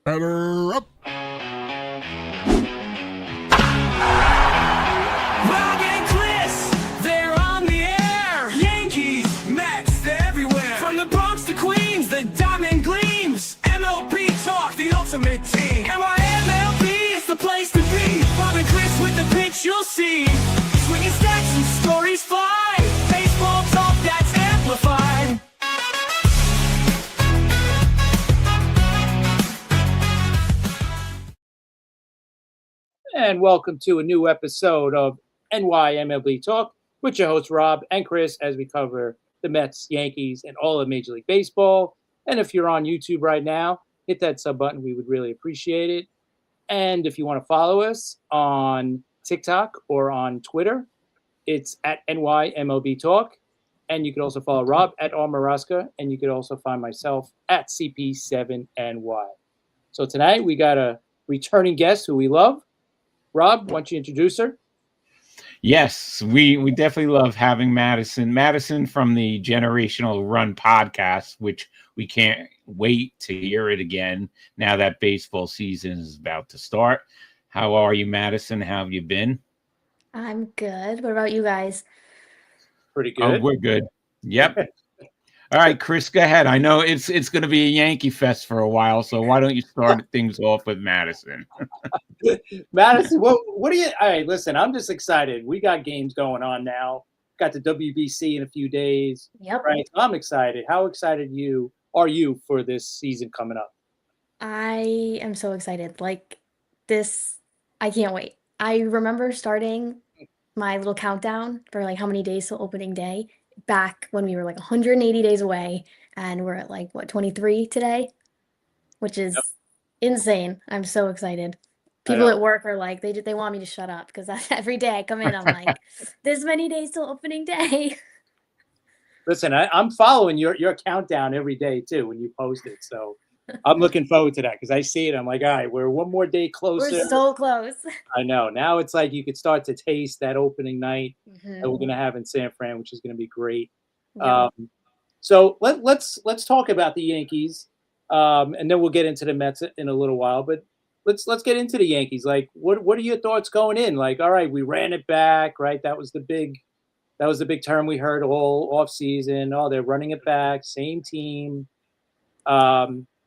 Batter up. Rob and Chris, they're on the air. Yankees, Mets, they're everywhere. From the Bronx to Queens, the diamond gleams. MLB talk, the ultimate team. MLB is the place to be. Rob and Chris with the pitch you'll see. Swinging stacks and stories fly. Baseball talk that's amplified. And welcome to a new episode of NYMLB Talk with your hosts Rob and Chris as we cover the Mets, Yankees, and all of Major League Baseball. And if you're on YouTube right now, hit that sub button. We would really appreciate it. And if you want to follow us on TikTok or on Twitter, it's at NYMLB Talk. And you can also follow Rob at Almaraska. And you can also find myself at CP7NY. So tonight we got a returning guest who we love. Rob, why don't you introduce her? Yes, we definitely love having Madison. Madison from the Generational Run podcast, which we can't wait to hear it again now that baseball season is about to start. How are you, Madison? How have you been? I'm good. What about you guys? Pretty good. Oh, we're good. Yep. All right, Chris, go ahead. I know it's going to be a Yankee fest for a while, so why don't you start things off with Madison? Madison, what do you? All right, listen, I'm just excited. We got games going on now. Got the WBC in a few days. Yep. Right. I'm excited. How excited are you for this season coming up? I am so excited. Like this, I can't wait. I remember starting my little countdown for like how many days till opening day back when we were like 180 days away, and we're at like what 23 today, which is insane. I'm so excited. People at work are like they want me to shut up because every day I come in, I'm like, this many days till opening day. Listen, I'm following your countdown every day too when you post it. So I'm looking forward to that because I see it. I'm like, all right, we're one more day closer. We're so close. I know. Now it's like you could start to taste that opening night that we're Mhm. going to have in San Fran, which is going to be great. Yeah. So let's talk about the Yankees, and then we'll get into the Mets in a little while. But let's get into the Yankees. Like, what are your thoughts going in? Like, all right, we ran it back, right? That was the big term we heard all off season. Oh, they're running it back, same team.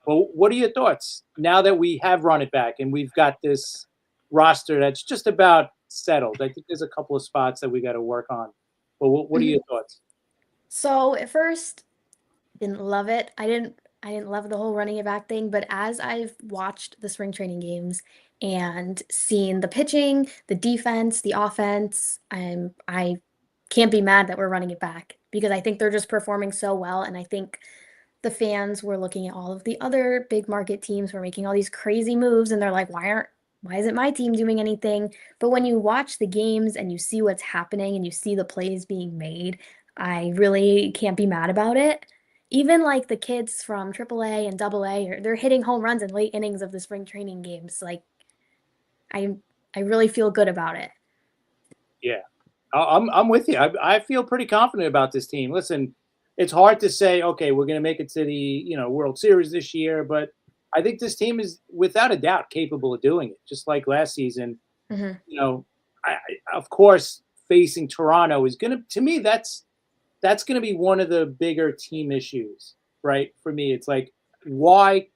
Well, what are your thoughts now that we have run it back and we've got this roster that's just about settled? I think there's a couple of spots that we got to work on. But what are your thoughts? So at first, didn't love it. I didn't love the whole running it back thing, but as I've watched the spring training games and seen the pitching, the defense, the offense, I can't be mad that we're running it back because I think they're just performing so well, and I think the fans were looking at all of the other big market teams who are making all these crazy moves, and they're like, why isn't my team doing anything? But when you watch the games and you see what's happening and you see the plays being made, I really can't be mad about it. Even like the kids from AAA and AA, they're hitting home runs in late innings of the spring training games. Like I I really feel good about it. Yeah, I'm with you. I feel pretty confident about this team. Listen, it's hard to say, okay, we're going to make it to the World Series this year, but I think this team is without a doubt capable of doing it. Just like last season, Mhm. of course, facing Toronto is going to me that's going to be one of the bigger team issues, right? For me, it's like why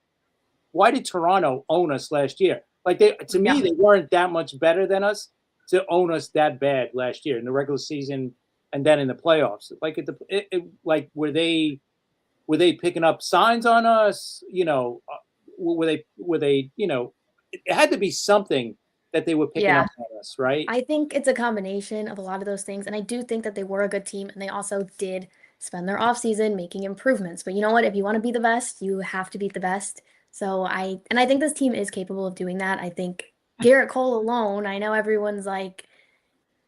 did Toronto own us last year? Like to me, Yeah. they weren't that much better than us to own us that bad last year in the regular season and then in the playoffs. Like like were they picking up signs on us? Were they it had to be something that they were picking Yeah. up on us, right? I think it's a combination of a lot of those things, and I do think that they were a good team, and they also did spend their offseason making improvements. But you know what? If you want to be the best, you have to beat the best. So I think this team is capable of doing that. I think Garrett Cole alone, I know everyone's like,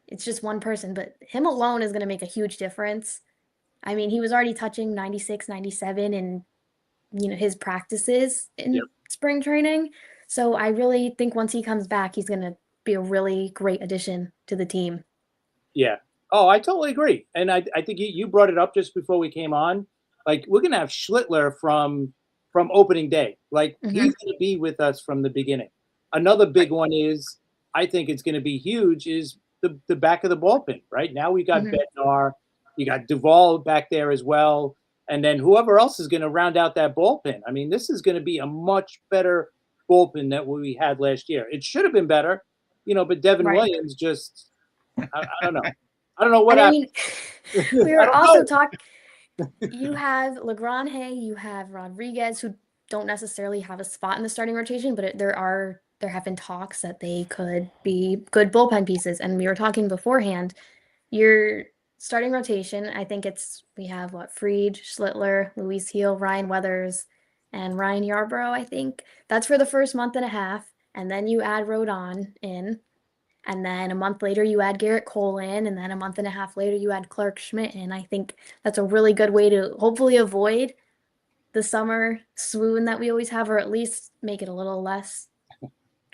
it's just one person, but him alone is going to make a huge difference. I mean, he was already touching 96, 97 in, his practices Yep. in spring training. So I really think once he comes back, he's going to be a really great addition to the team. Yeah. Oh, I totally agree. And I think you brought it up just before we came on. Like, we're going to have Schlittler from from opening day. Like Mhm. he's going to be with us from the beginning. Another big one is, I think it's going to be huge, is the back of the bullpen. Right now we got Mhm. Bednar, you got Duvall back there as well, and then whoever else is going to round out that bullpen. I mean, this is going to be a much better bullpen than what we had last year. It should have been better, but Devin Right. Williams just, I don't know. I don't know what And I happened. mean, we I were don't also know. talking. You have Legrand, you have Rodriguez, who don't necessarily have a spot in the starting rotation, but there have been talks that they could be good bullpen pieces. And we were talking beforehand. Your starting rotation, I think we have Fried, Schlittler, Luis Heel, Ryan Weathers, and Ryan Yarbrough. I think that's for the first month and a half, and then you add Rodon in. And then a month later, you add Garrett Cole in, and then a month and a half later, you add Clark Schmidt in. I think that's a really good way to hopefully avoid the summer swoon that we always have, or at least make it a little less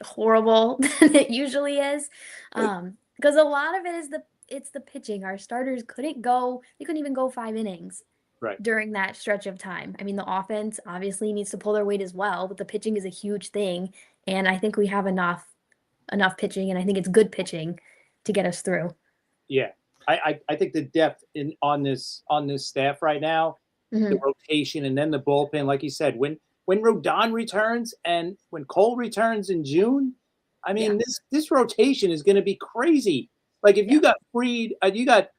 horrible than it usually is. Because a lot of it is it's the pitching. Our starters they couldn't even go 5 innings Right. during that stretch of time. I mean, the offense obviously needs to pull their weight as well, but the pitching is a huge thing, and I think we have enough pitching, and I think it's good pitching to get us through. Yeah, I think the depth on this staff right now, the rotation, and then the bullpen, like you said, when Rodon returns and when Cole returns in June, I mean this rotation is going to be crazy. Like if you got Fried, you got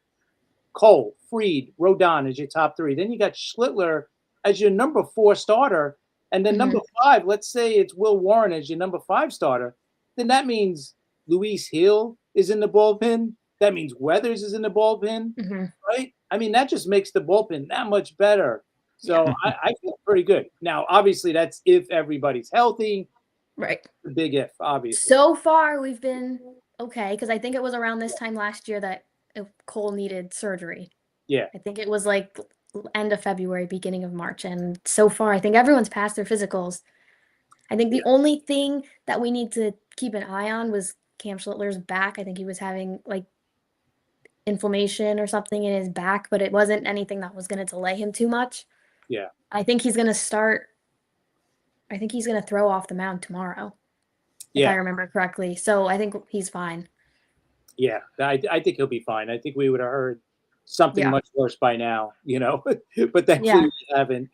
Cole, Fried, Rodon as your top three, then you got Schlittler as your number 4 starter, and then number 5, let's say it's Will Warren as your number 5 starter, then that means Luis Hill is in the bullpen. That means Weathers is in the bullpen, right? I mean, that just makes the bullpen that much better. So I feel pretty good. Now, obviously, that's if everybody's healthy. Right. The big if, obviously. So far, we've been okay, because I think it was around this time last year that Cole needed surgery. Yeah. I think it was like end of February, beginning of March. And so far, I think everyone's passed their physicals. I think the only thing that we need to keep an eye on was Cam Schlittler's back. I think he was having inflammation or something in his back, but it wasn't anything that was going to delay him too much. Yeah. I think he's going to throw off the mound tomorrow, if I remember correctly. So I think he's fine. Yeah, I think he'll be fine. I think we would have heard something much worse by now, but thankfully we haven't.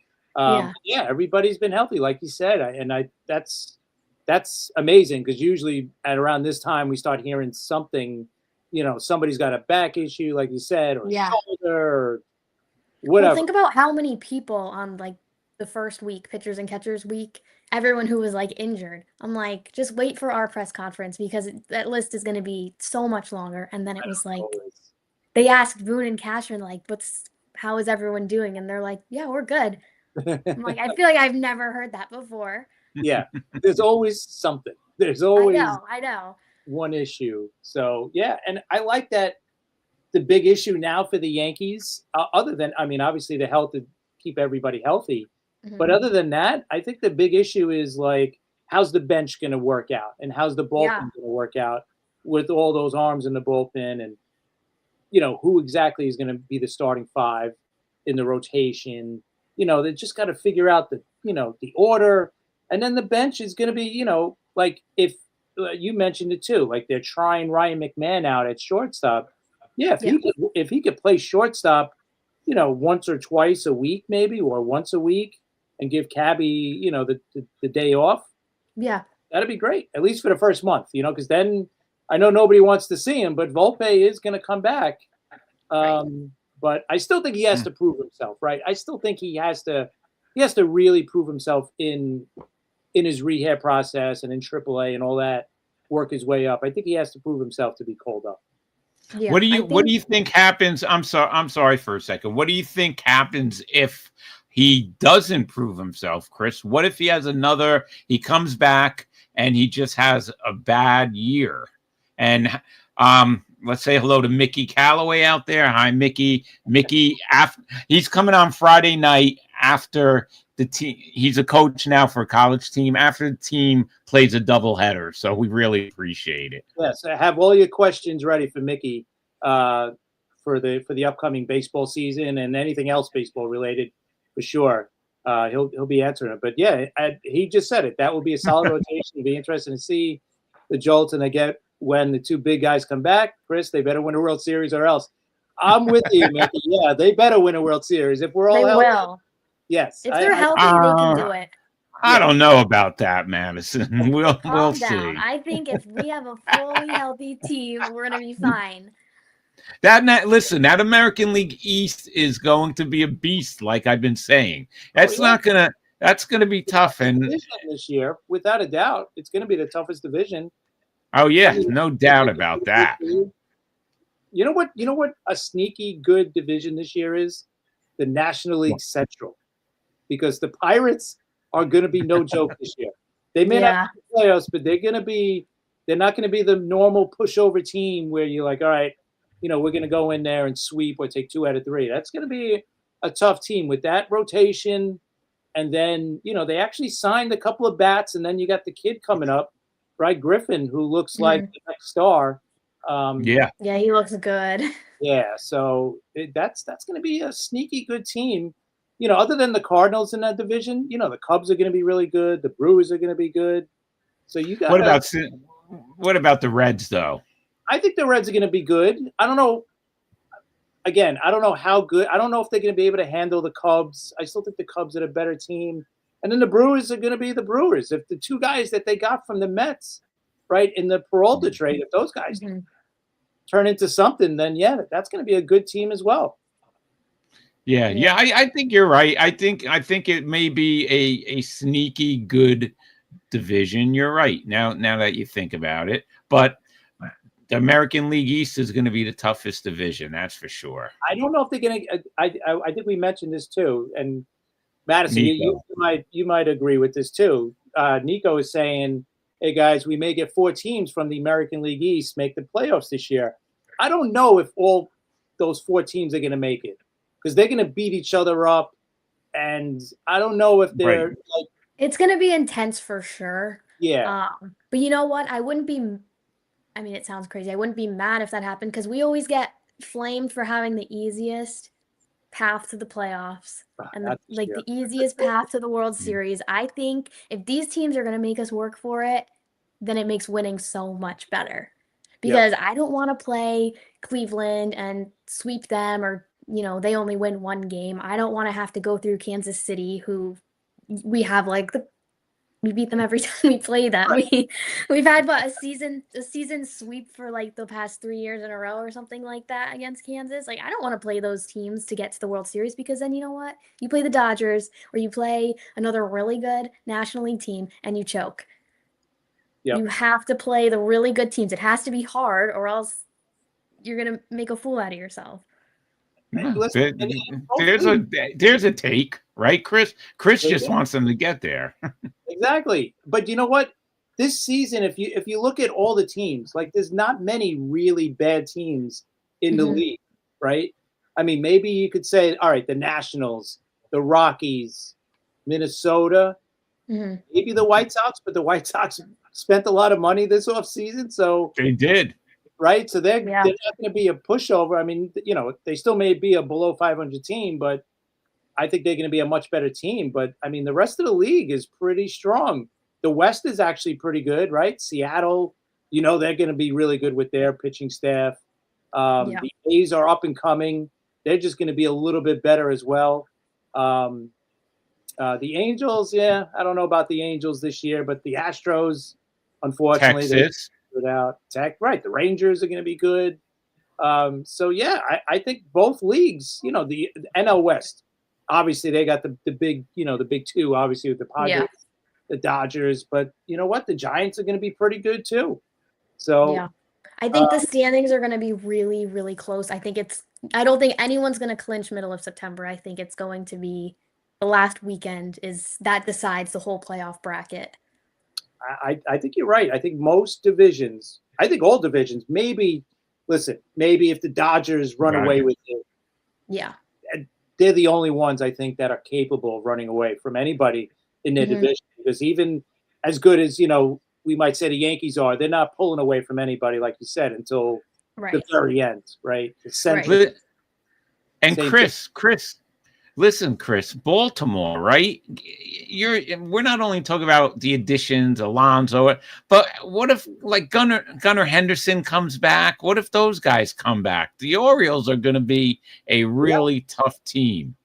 Everybody's been healthy, like you said, and that's amazing, because usually at around this time we start hearing something, somebody's got a back issue, like you said, or shoulder, or whatever. Well, think about how many people on the first week, pitchers and catchers week, everyone who was injured. I'm like, just wait for our press conference, because that list is going to be so much longer. And then it was they asked Boone and Cashman, how is everyone doing? And they're like, yeah, we're good. I'm like, I feel like I've never heard that before. Yeah, there's always something. There's always I know. one issue. So, yeah, and I like that the big issue now for the Yankees, other than, obviously the health to keep everybody healthy, but other than that, I think the big issue is how's the bench going to work out, and how's the bullpen going to work out with all those arms in the bullpen, and who exactly is going to be the starting 5 in the rotation. They just got to figure out the order, and then the bench is going to be if you mentioned it too, they're trying Ryan McMahon out at shortstop. Yeah, if he could play shortstop, once or twice a week, maybe, or once a week, and give Cabby, the day off. Yeah, that'd be great, at least for the first month, because then I know nobody wants to see him, but Volpe is going to come back. But I still think he has to prove himself, right? I still think he has to really prove himself in his rehab process and in AAA and all that, work his way up. I think he has to prove himself to be called up. Yeah, what do you think happens? I'm sorry for a second. What do you think happens if he doesn't prove himself, Chris? What if he comes back and he just has a bad year? And let's say hello to Mickey Callaway out there. Hi, Mickey. He's coming on Friday night after the team. He's a coach now for a college team after the team plays a doubleheader. So we really appreciate it. Yes, I have all your questions ready for Mickey for the upcoming baseball season and anything else baseball related, for sure. he'll be answering it. But yeah, he just said it. That will be a solid rotation. It'll be interesting to see the jolt and they get when the two big guys come back. Chris, they better win a World Series or else. I'm with you, Mickey. Yeah, they better win a World Series if we're all They healthy. will. Yes, If they're healthy, they can do it. I don't know about that, Madison. We'll Calm see. down. I think if we have a fully healthy team, we're gonna be fine. Listen, that American League East is going to be a beast, like I've been saying. That's that's gonna be tough. And this year, without a doubt, it's gonna be the toughest division. Oh yeah, no doubt about that. You know what a sneaky good division this year is? The National League Central. Because the Pirates are gonna be no joke this year. They may not be the playoffs, but they're not gonna be the normal pushover team where you're like, all right, we're gonna go in there and sweep or take 2 out of 3. That's gonna be a tough team with that rotation. And then, they actually signed a couple of bats, and then you got the kid coming up, right? Griffin, who looks like the next star. Yeah, he looks good. Yeah, so that's going to be a sneaky good team. Other than the Cardinals in that division, the Cubs are going to be really good. The Brewers are going to be good. So you got. What about the Reds, though? I think the Reds are going to be good. I don't know. Again, I don't know how good. I don't know if they're going to be able to handle the Cubs. I still think the Cubs are a better team. And then the Brewers are going to be the Brewers. If the two guys that they got from the Mets, right, in the Peralta trade, if those guys turn into something, then that's going to be a good team as well. Yeah. I think you're right. I think it may be a sneaky good division. You're right. Now that you think about it, but the American League East is going to be the toughest division. That's for sure. I don't know if they're going to. I think we mentioned this too, and Madison, you might agree with this too. Nico is saying, hey guys, we may get 4 teams from the American League East make the playoffs this year. I don't know if all those 4 teams are going to make it because they're going to beat each other up, and I don't know if they're like. It's going to be intense for sure. Yeah. But you know what? I wouldn't be. I mean, it sounds crazy. I wouldn't be mad if that happened because we always get flamed for having the easiest path to the playoffs and the easiest path to the World Series. I think if these teams are going to make us work for it, then it makes winning so much better. Because I don't want to play Cleveland and sweep them or, they only win 1 game. I don't want to have to go through Kansas City, who we have we beat them every time we play them. We've had a season sweep for the past 3 years in a row or something like that against Kansas. I don't want to play those teams to get to the World Series because then you know what? You play the Dodgers or you play another really good National League team and you choke. Yep. You have to play the really good teams. It has to be hard or else you're going to make a fool out of yourself. There's a take, right, Chris? Chris just wants them to get there. Exactly. But you know what? This season, if you look at all the teams, there's not many really bad teams in the league, right? I mean, maybe you could say, all right, the Nationals, the Rockies, Minnesota, maybe the White Sox, but the White Sox spent a lot of money this offseason, so they did. Right, so they're not going to be a pushover. I mean, they still may be a below 500 team, but I think they're going to be a much better team. But I mean, the rest of the league is pretty strong. The West is actually pretty good, right? Seattle, they're going to be really good with their pitching staff. The A's are up and coming. They're just going to be a little bit better as well. The Angels, I don't know about the Angels this year, but the Astros, unfortunately, Texas. Without Tech, right? The Rangers are going to be good. So I think both leagues, the NL West, obviously they got the big, the big 2, obviously with the Padres, the Dodgers, but you know what? The Giants are going to be pretty good too. So I think the standings are going to be really, really close. I don't think anyone's going to clinch middle of September. I think it's going to be the last weekend that decides the whole playoff bracket. I think you're right. I think most divisions, all divisions, maybe if the Dodgers run away with it. Yeah. They're the only ones I think that are capable of running away from anybody in their division. Because even as good as, we might say the Yankees are, they're not pulling away from anybody, like you said, until the very end, right? And Chris, Listen, Chris, Baltimore, right? We're not only talking about the additions, Alonso, but what if like Gunnar Henderson comes back? What if those guys come back? The Orioles are going to be a really tough team.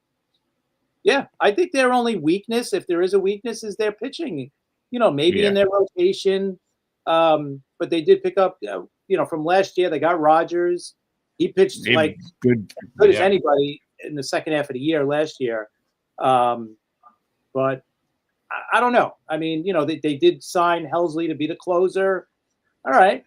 Yeah, I think their only weakness, if there is a weakness, is their pitching. Maybe in their rotation. But they did pick up, from last year. They got Rogers. He pitched like good as anybody in the second half of the year last year. But I don't know. I mean, they did sign Helsley to be the closer. All right,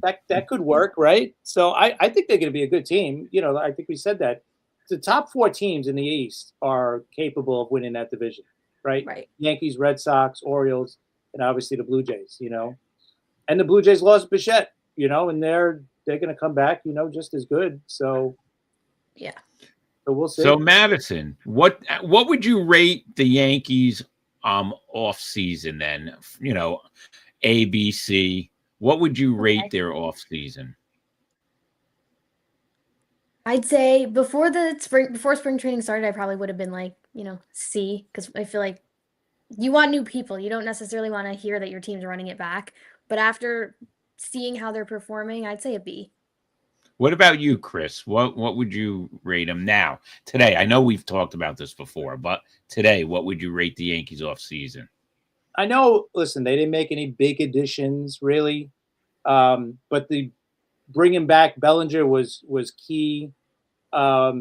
that could work, right? So I think they're going to be a good team. I think we said that. The top 4 teams in the East are capable of winning that division, right? Right. Yankees, Red Sox, Orioles, and obviously the Blue Jays, And the Blue Jays lost Bichette, and they're going to come back, just as good. So, yeah. So we'll see. So Madison, what would you rate the Yankees off season then? ABC. What would you rate their off season? I'd say before spring training started, I probably would have been like, C, because I feel like you want new people. You don't necessarily want to hear that your team's running it back. But after seeing how they're performing, I'd say a B. What about you, Chris? What would you rate them now? Today, I know we've talked about this before, but today, what would you rate the Yankees off season? I know, listen, they didn't make any big additions, really. But the bringing back Bellinger was key. I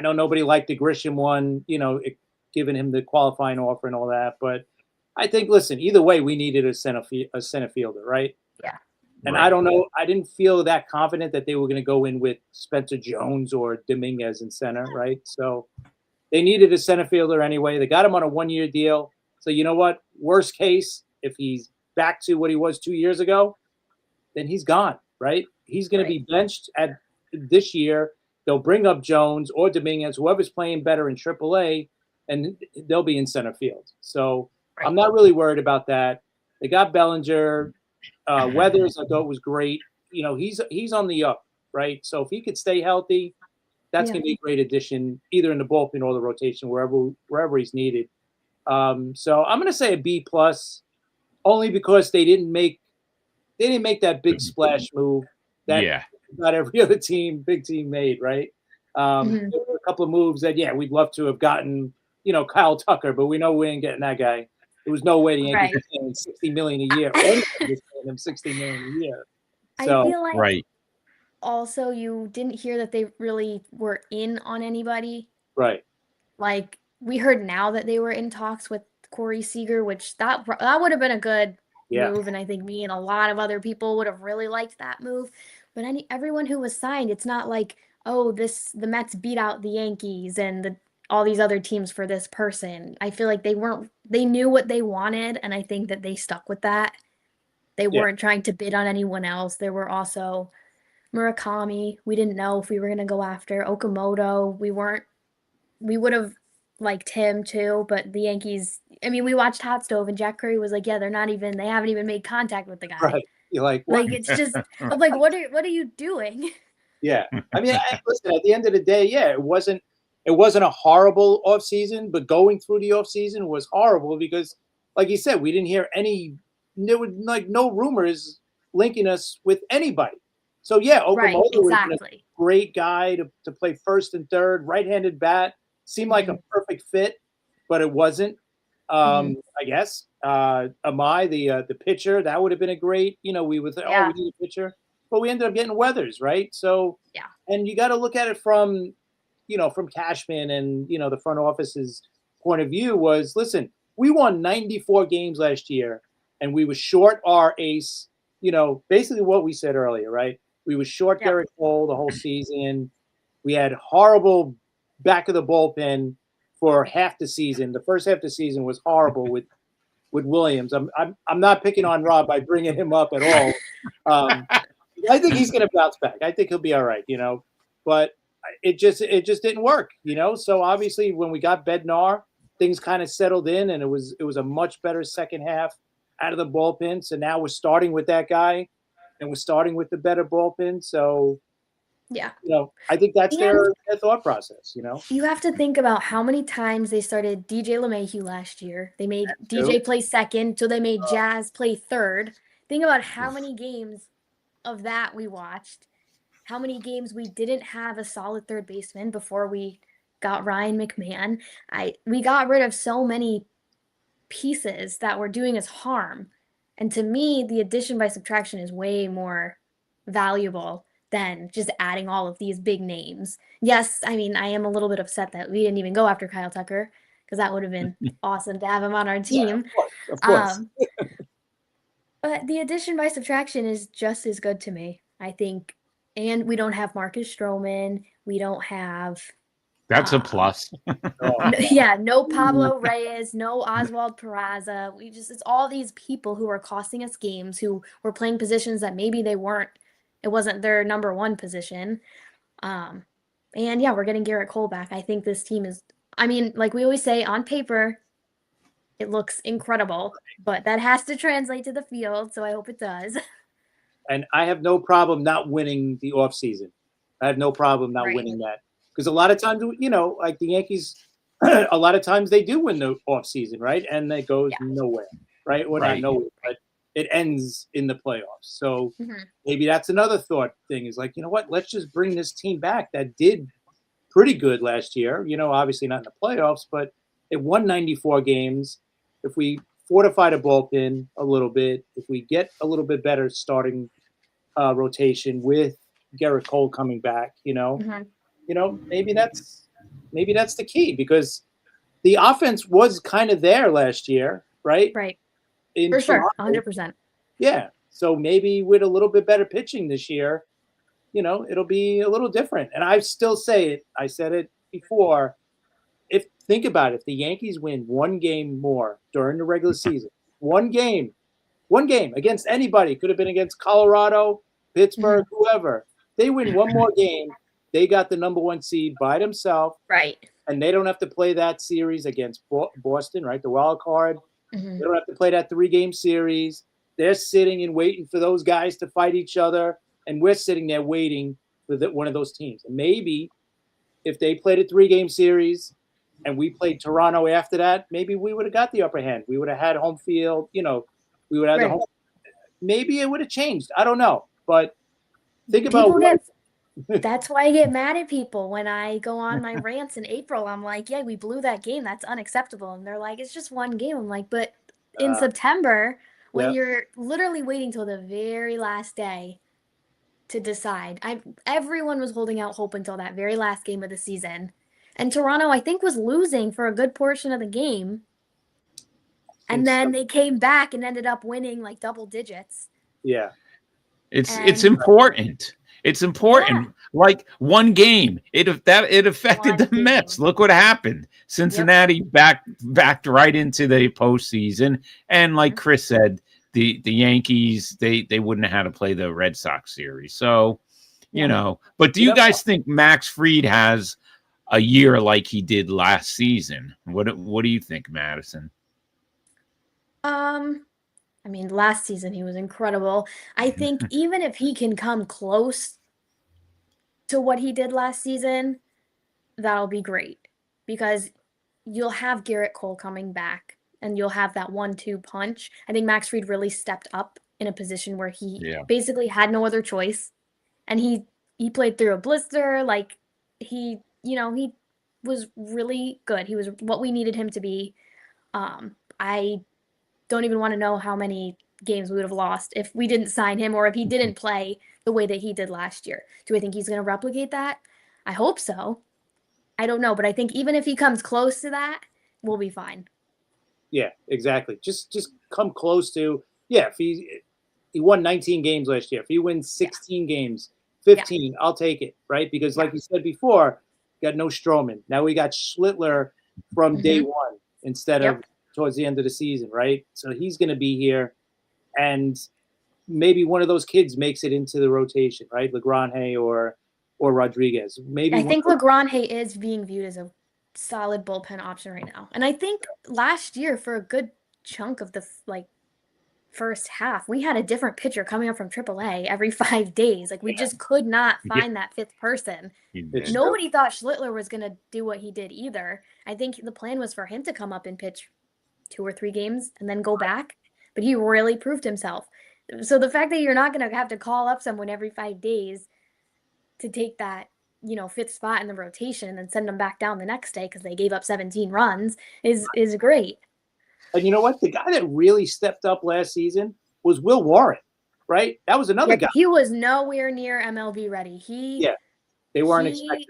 know nobody liked the Grisham one, giving him the qualifying offer and all that. But I think, listen, either way, we needed a center fielder, right? Yeah. And right. I don't know. I didn't feel that confident that they were going to go in with Spencer Jones or Dominguez in center, right? So they needed a center fielder anyway. They got him on a 1-year deal. So you know what? Worst case, if he's back to what he was 2 years ago, then he's gone, right? He's going to be benched at this year. They'll bring up Jones or Dominguez, whoever's playing better in AAA, and they'll be in center field. So I'm not really worried about that. They got Bellinger. Weathers, I thought, was great. He's on the up, right? So if he could stay healthy, that's going to be a great addition, either in the bullpen or the rotation, wherever he's needed. So I'm going to say a B+, only because they didn't make that big splash move that not every other big team made, right? There were a couple of moves that, we'd love to have gotten, Kyle Tucker, but we know we ain't getting that guy. There was no way the Yankees were paying $60 million a year. Anybody was paying them $60 million a year. So, I feel like also you didn't hear that they really were in on anybody. Right. Like we heard now that they were in talks with Corey Seager, which that would have been a good move, and I think me and a lot of other people would have really liked that move. But everyone who was signed, it's not like, the Mets beat out the Yankees and all these other teams for this person. I feel like they knew what they wanted, and I think that they stuck with that. They weren't trying to bid on anyone else. There were also Murakami. We didn't know if we were going to go after Okamoto. We would have liked him too, but the Yankees, we watched Hot Stove and Jack Curry was like, they haven't even made contact with the guy. Right. You're like, what? Like, it's just, I'm like, what are you doing? Yeah. Listen, at the end of the day, it wasn't a horrible offseason, but going through the offseason was horrible because, like you said, we didn't hear there were like no rumors linking us with anybody. So Okamoto was a great guy to play first and third, right-handed bat. Seemed like a perfect fit, but it wasn't. I guess Amai, the pitcher, that would have been a great. We would say, we need a pitcher, but we ended up getting Weathers, right? So and you got to look at it from Cashman and the front office's point of view was, listen, we won 94 games last year, and we were short our ace. Basically what we said earlier, right? We were short Garrett Cole the whole season. We had horrible back of the bullpen for half the season. The first half of the season was horrible with Williams. I'm not picking on Rob by bringing him up at all. I think he's going to bounce back. I think he'll be all right, but it just didn't work, So obviously when we got Bednar, things kind of settled in, and it was a much better second half out of the bullpen. So now we're starting with that guy, and we're starting with the better bullpen. So Yeah. I think that's And their thought process. you have to think about how many times they started DJ LeMahieu last year. They made That's DJ true. play second, so they made Jazz play third. Think about how many games of that we watched. How many games we didn't have a solid third baseman before we got Ryan McMahon. We got rid of so many pieces that were doing us harm. And to me, the addition by subtraction is way more valuable than just adding all of these big names. Yes, I mean, I am a little bit upset that we didn't even go after Kyle Tucker because that would have been awesome to have him on our Yeah, team. of course. But the addition by subtraction is just as good to me, I think. And we don't have Marcus Stroman. We don't have That's a plus. no Pablo Reyes, no Oswald Peraza. It's all these people who are costing us games, who were playing positions that maybe it wasn't their number one position. And yeah, we're getting Garrett Cole back. I think this team is, I mean, like we always say, on paper, it looks incredible, but that has to translate to the field. So I hope it does. And I have no problem not winning the offseason. I have no problem not Right. winning that. Because a lot of times, like the Yankees, a lot of times they do win the offseason, right? And it goes nowhere, right? Well, not Right. nowhere, but it ends in the playoffs. So maybe that's another thought thing is like, you know what? Let's just bring this team back that did pretty good last year. Obviously not in the playoffs, but it won 94 games. If we fortify the bullpen a little bit, if we get a little bit better starting rotation with Garrett Cole coming back, maybe that's the key because the offense was kind of there last year, right? Right. In For sure. Toronto. 100%. Yeah. So maybe with a little bit better pitching this year, it'll be a little different. And I still say it. I said it before. Think about it. If the Yankees win one game more during the regular season, one game against anybody, could have been against Colorado, Pittsburgh, whoever. They win one more game, they got the number one seed by themselves. Right. And they don't have to play that series against Boston, right? The wild card. They don't have to play that 3-game series. They're sitting and waiting for those guys to fight each other. And we're sitting there waiting for one of those teams. And maybe if they played a 3-game series and we played Toronto after that, maybe we would have got the upper hand. We would have had home field. We would have the home. Maybe it would have changed. I don't know. But think about that's why I get mad at people when I go on my rants in April. I'm like, yeah, we blew that game. That's unacceptable. And they're like, it's just one game. I'm like, but in September, when you're literally waiting till the very last day to decide, everyone was holding out hope until that very last game of the season. And Toronto, I think, was losing for a good portion of the game. And then they came back and ended up winning like double digits. Yeah. It's important. It's important. Yeah. Like one game, it affected the Mets. Look what happened. Cincinnati backed right into the postseason, and like Chris said, the Yankees they wouldn't have had to play the Red Sox series. So, But do you guys think Max Fried has a year like he did last season? What do you think, Madison? I mean, last season he was incredible. I think even if he can come close to what he did last season, that'll be great because you'll have Garrett Cole coming back and you'll have that 1-2 punch. I think Max Fried really stepped up in a position where he basically had no other choice. And he played through a blister. Like he was really good. He was what we needed him to be. I don't even want to know how many games we would have lost if we didn't sign him or if he didn't play the way that he did last year. Do I think he's going to replicate that? I hope so. I don't know, but I think even if he comes close to that, we'll be fine. Yeah, exactly. Just come close to, if he won 19 games last year. If he wins 16 games, 15, I'll take it, right? Because like you said before, got no Stroman. Now we got Schlittler from day one instead of towards the end of the season, right? So he's going to be here, and maybe one of those kids makes it into the rotation, right? Legrange or Rodriguez. Maybe I think Legrange is being viewed as a solid bullpen option right now, and I think last year for a good chunk of the first half, we had a different pitcher coming up from AAA every 5 days. Like we just could not find that fifth person. It's Nobody thought Schlittler was going to do what he did either. I think the plan was for him to come up and pitch 2 or 3 games and then go back, but he really proved himself. So the fact that you're not going to have to call up someone every 5 days to take that, fifth spot in the rotation and then send them back down the next day because they gave up 17 runs is great. And you know what? The guy that really stepped up last season was Will Warren, right? That was another guy. He was nowhere near MLB ready. They weren't expecting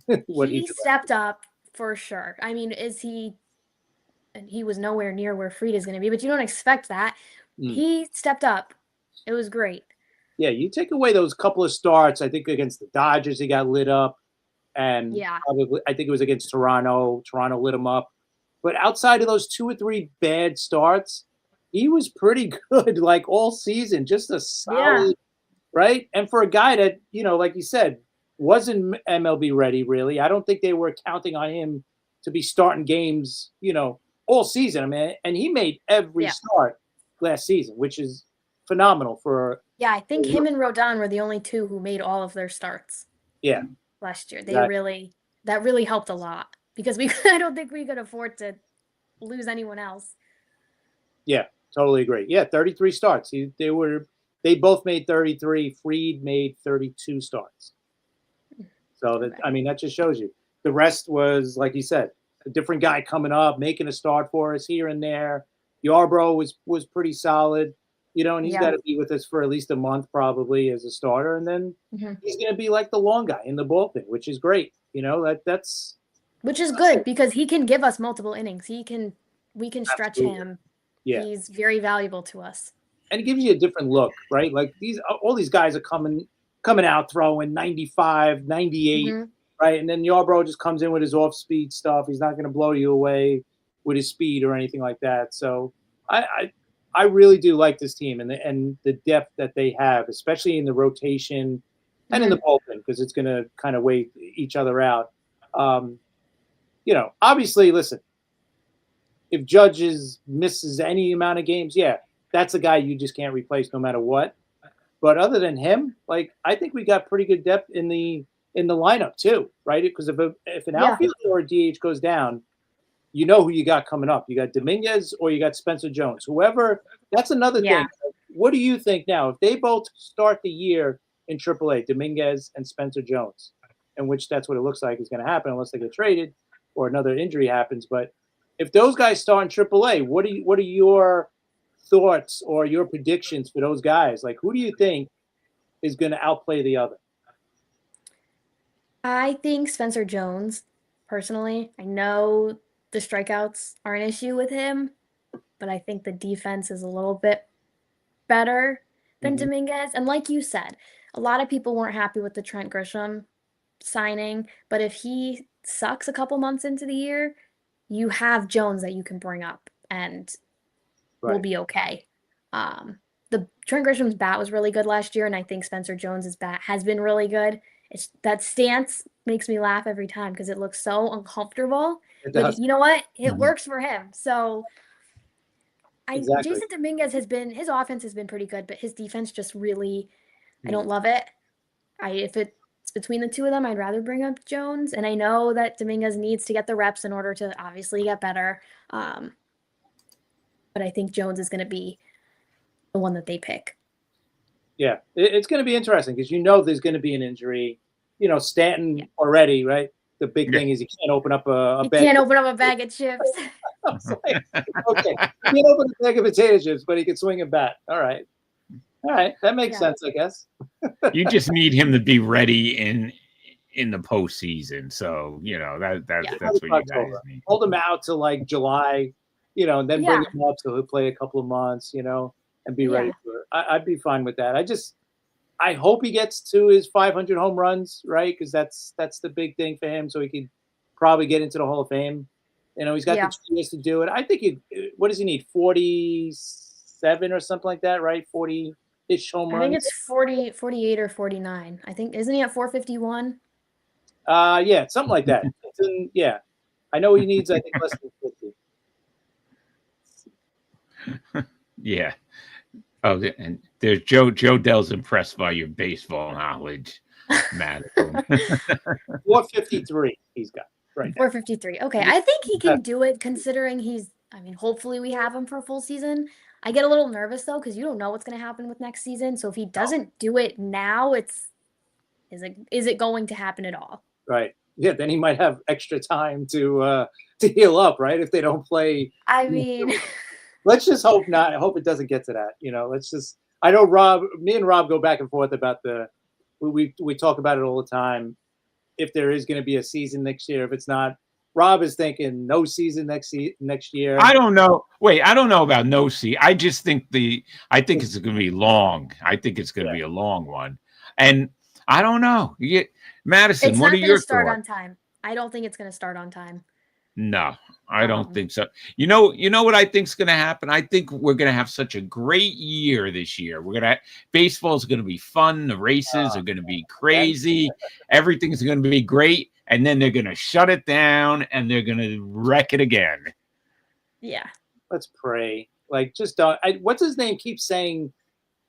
that. he stepped up for sure. I mean, he was nowhere near where Fried is going to be, but you don't expect that. He stepped up. It was great. Yeah, you take away those couple of starts. I think against the Dodgers, he got lit up. And probably, I think it was against Toronto. Toronto lit him up. But outside of those 2 or 3 bad starts, he was pretty good like all season. Just a solid, right? And for a guy that, like you said, wasn't MLB ready, really. I don't think they were counting on him to be starting games, all season. I mean, and he made every start last season, which is phenomenal for. Yeah, I think him and Rodon were the only 2 who made all of their starts. Yeah. Last year. That really helped a lot because I don't think we could afford to lose anyone else. Yeah, totally agree. Yeah, 33 starts. They both made 33. Fried made 32 starts. So that just shows you. The rest was, like you said, a different guy coming up, making a start for us here and there. Yarbrough was pretty solid, and he's got to be with us for at least a month probably as a starter, and then he's going to be like the long guy in the bullpen, which is great. That's which is good because he can give us multiple innings. We can stretch him. Yeah, he's very valuable to us, and it gives you a different look, right? Like all these guys are coming out throwing 95, 98. Right, and then Yarbrough just comes in with his off-speed stuff. He's not going to blow you away with his speed or anything like that. So I really do like this team and the depth that they have, especially in the rotation and in the bullpen, because it's going to kind of wait each other out. Obviously, listen, if Judge misses any amount of games, that's a guy you just can't replace no matter what. But other than him, I think we got pretty good depth in the lineup too, right? Because if an outfielder or a DH goes down, you know who you got coming up. You got Dominguez or you got Spencer Jones. Whoever, that's another thing. What do you think now? If they both start the year in AAA, Dominguez and Spencer Jones, in which that's what it looks like is going to happen unless they get traded or another injury happens. But if those guys start in AAA, what are your thoughts or your predictions for those guys? Like, who do you think is going to outplay the other? I think Spencer Jones, personally. I know the strikeouts are an issue with him, but I think the defense is a little bit better than Dominguez. And like you said, a lot of people weren't happy with the Trent Grisham signing, but if he sucks a couple months into the year, you have Jones that you can bring up and we'll be okay. The Trent Grisham's bat was really good last year, and I think Spencer Jones's bat has been really good. That stance makes me laugh every time because it looks so uncomfortable. But you know what? It works for him. So Jason Dominguez his offense has been pretty good, but his defense just really, I don't love it. If it's between the two of them, I'd rather bring up Jones. And I know that Dominguez needs to get the reps in order to obviously get better. But I think Jones is going to be the one that they pick. Yeah, it's going to be interesting because there's going to be an injury. Stanton already, right? The big thing is he can't open up a bag. He can't open up a bag of chips. I was like, okay, he can't open a bag of potato chips, but he can swing a bat. All right, that makes sense, I guess. You just need him to be ready in the postseason. So that's what you guys need. Hold him out till like July, and then bring him up so he'll play a couple of months, and be ready for it. I'd be fine with that. I hope he gets to his 500 home runs, right? Because that's the big thing for him. So he could probably get into the Hall of Fame. He's got the chance to do it. I think what does he need? 47 or something like that, right? 40-ish home runs. I think it's 48 or 49. I think, isn't he at 451? Yeah, something like that. I know he needs, I think, less than 50. Yeah. Oh, and there's Joe. Joe Dell's impressed by your baseball knowledge, Madison. 453 he's got right now. 453. Okay, I think he can do it considering I mean, hopefully we have him for a full season. I get a little nervous though because you don't know what's going to happen with next season. So if he doesn't do it now, is it going to happen at all? Right. Yeah, then he might have extra time to heal up, right? If they don't play. I mean, let's just hope not. I hope it doesn't get to that. Let's just. I know me and Rob go back and forth about we talk about it all the time. If there is going to be a season next year, if it's not, Rob is thinking no season next year. I don't know. Wait, I don't know about no season. I just think I think it's going to be long. I think it's going to be a long one, and I don't know. Madison, it's what not are going your to start thoughts? on time. I don't think it's going to start on time. No, I don't think so. You know what I think is going to happen? I think we're going to have such a great year this year. Baseball is going to be fun. The races are going to be crazy. Everything's going to be great. And then they're going to shut it down and they're going to wreck it again. Yeah. Let's pray. Like, just don't. What's his name keeps saying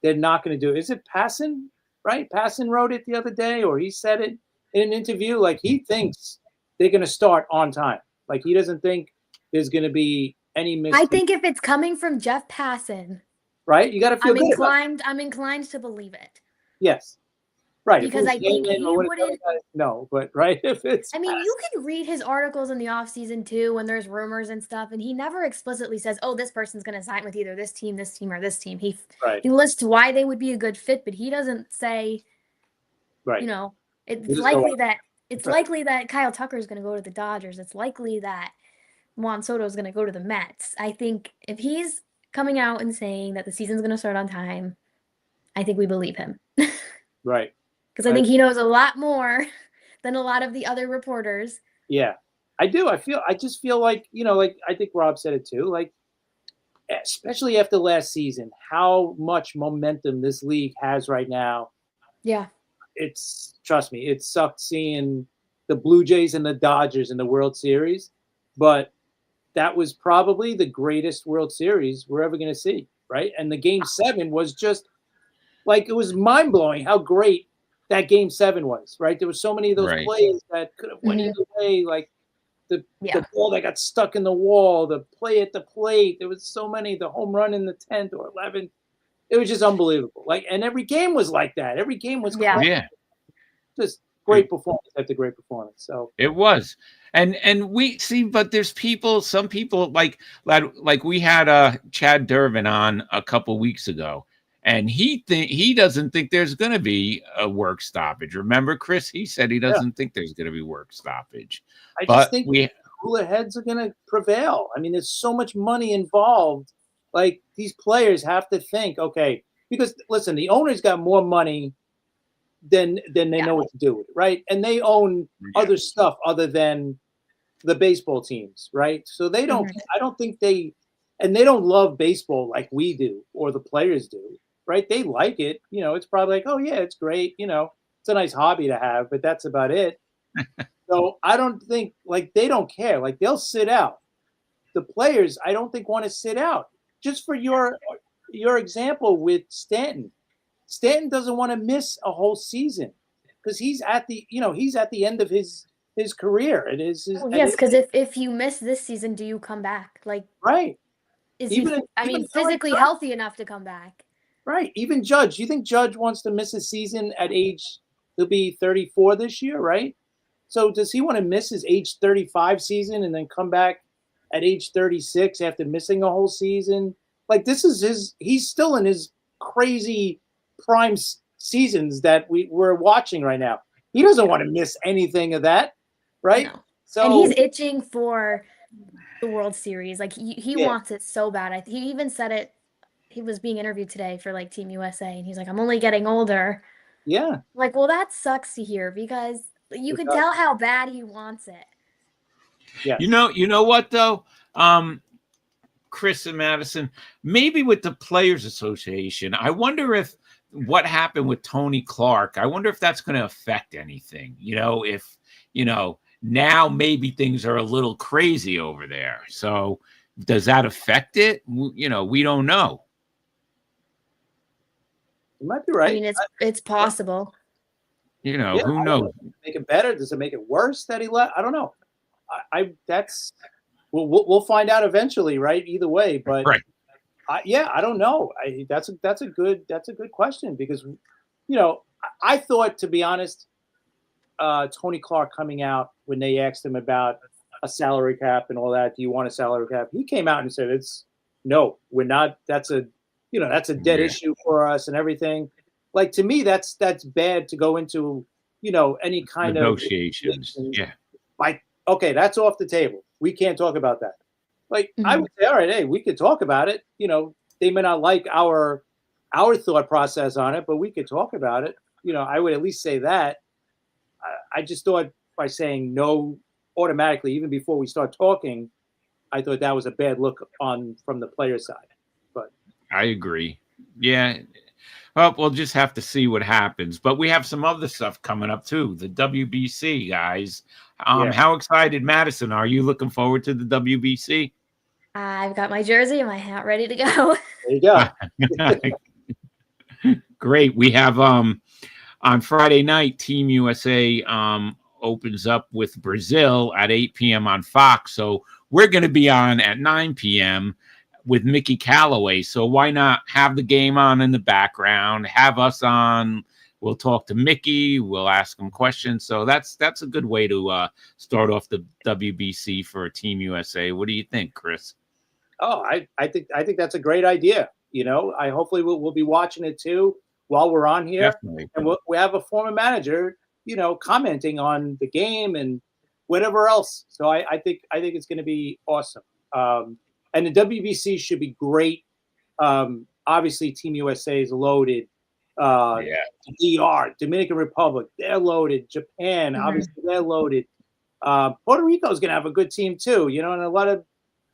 they're not going to do it. Is it Passon? Right? Passon wrote it the other day, or he said it in an interview. Like, he thinks they're going to start on time. Like, he doesn't think there's going to be any mistake. I think if it's coming from Jeff Passon, right? You got to feel good about it. I'm inclined to believe it. Yes. Right. Because I think he wouldn't. No, but right. If it's. I mean, you can read his articles in the off season too, when there's rumors and stuff, and he never explicitly says, "Oh, this person's going to sign with either this team, or this team." He lists why they would be a good fit, but he doesn't say. Right. It's likely that Kyle Tucker is going to go to the Dodgers. It's likely that Juan Soto is going to go to the Mets. I think if he's coming out and saying that the season's going to start on time, I think we believe him. Right. Because I think he knows a lot more than a lot of the other reporters. Yeah, I do. I just feel like, like I think Rob said it too, like, especially after last season, how much momentum this league has right now. Yeah. Trust me, it sucked seeing the Blue Jays and the Dodgers in the World Series, but that was probably the greatest World Series we're ever going to see, right? And the Game 7 was just, like, it was mind-blowing how great that Game 7 was, right? There were so many of those plays that could have went either way, like the ball that got stuck in the wall, the play at the plate. There was so many, the home run in the 10th or 11th. It was just unbelievable. Like, and every game was like that. Every game was just great performance after great performance. So it was. And we see, but there's some people like we had Chad Durbin on a couple weeks ago. And he doesn't think there's going to be a work stoppage. Remember, Chris? He said he doesn't think there's going to be work stoppage. I just think cooler heads are going to prevail. I mean, there's so much money involved. Like, these players have to think, okay, because listen, the owners got more money than they know what to do with it, right? And they own other stuff other than the baseball teams, right? So they don't. I don't think they don't love baseball like we do or the players do. Right? They like it. It's probably like, oh, yeah, it's great. It's a nice hobby to have, but that's about it. So I don't think, like, they don't care. Like, they'll sit out. The players, I don't think, want to sit out. Just for your example with Stanton. Stanton doesn't want to miss a whole season because he's at the end of his career. It is. Yes, because if you miss this season, do you come back? Like, right. Is he physically healthy enough to come back? Right. Even Judge. You think Judge wants to miss a season at he'll be 34 this year, right? So does he want to miss his age 35 season and then come back at age 36 after missing a whole season? Like, this is he's still in his crazy prime seasons that we're watching right now. He doesn't want to miss anything of that, right? No. So, and he's itching for the World Series. Like, he wants it so bad. He even said it. He was being interviewed today for, like, Team USA, and he's like, I'm only getting older. Yeah. Like, well, that sucks to hear because you can tell how bad he wants it. Yeah. You know what, though? Chris and Madison, maybe with the Players Association, I wonder if what happened with Tony Clark, I wonder if that's going to affect anything. Now maybe things are a little crazy over there. So does that affect it? We don't know. You might be right. I mean, it's possible. Who knows? Make it better? Does it make it worse that he left? I don't know. We'll find out eventually, right? Either way, but Right. I don't know. That's a good question because, I thought, to be honest, Tony Clark coming out when they asked him about a salary cap and all that. Do you want a salary cap? He came out and said, no, we're not. That's a dead issue for us and everything. Like, to me, that's bad to go into, any kind negotiations. of Yeah. Like, okay, that's off the table. We can't talk about that. Like, I would say, all right, hey, we could talk about it. They may not like our thought process on it, but we could talk about it. I would at least say that. I just thought by saying no automatically, even before we start talking, I thought that was a bad look from the player side. But I agree. Yeah. Well, we'll just have to see what happens. But we have some other stuff coming up too. The WBC, guys. How excited, Madison, are you looking forward to the WBC? I've got my jersey and my hat ready to go. there you go. Great. We have on Friday night, Team USA opens up with Brazil at 8 p.m. on Fox. So we're going to be on at 9 p.m. with Mickey Callaway. So why not have the game on in the background, have us on? We'll talk to Mickey. We'll ask him questions. So that's a good way to start off the WBC for Team USA. What do you think, Chris? Oh, I think that's a great idea. I hopefully we'll be watching it too while we're on here. Definitely. And we have a former manager, commenting on the game and whatever else. So I think it's going to be awesome. And the WBC should be great. Obviously, Team USA is loaded. DR, Dominican Republic, they're loaded. Japan, obviously, they're loaded. Puerto Rico is going to have a good team too. And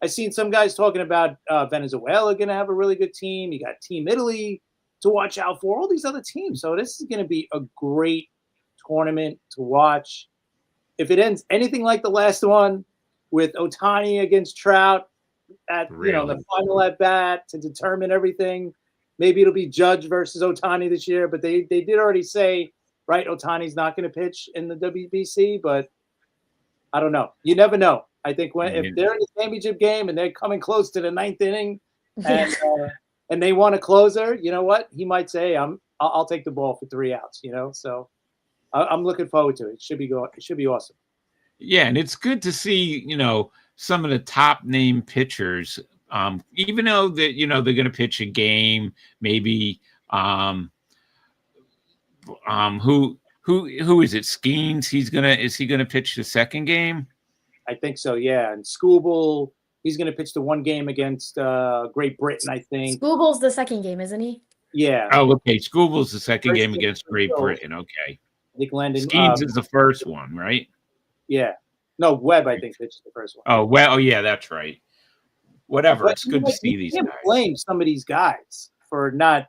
I've seen some guys talking about Venezuela going to have a really good team. You got Team Italy to watch out for, all these other teams. So this is going to be a great tournament to watch. If it ends anything like the last one with Ohtani against Trout at the final at bat to determine everything, maybe it'll be Judge versus Ohtani this year. But they did already say, right, Ohtani's not going to pitch in the WBC, but I don't know. You never know. I think if they're in the championship game and they're coming close to the ninth inning and they want a closer, you know what? He might say, I'll take the ball for 3 outs, So I'm looking forward to it. It should be awesome. Yeah, and it's good to see, some of the top name pitchers, even though that, they're going to pitch a game, maybe who is it? Skeens? Is he gonna pitch the second game? I think so, yeah. And Skubal, he's going to pitch the one game against Great Britain, I think. Skubal's the second game, isn't he? Yeah. Oh, okay. Skubal's the second game against Great Britain. Okay. I think Landon Skeens is the first one, right? Yeah. No, Webb, I think, pitched the first one. Oh, well, yeah, that's right. Whatever. But it's good to see these guys. Blame some of these guys for not,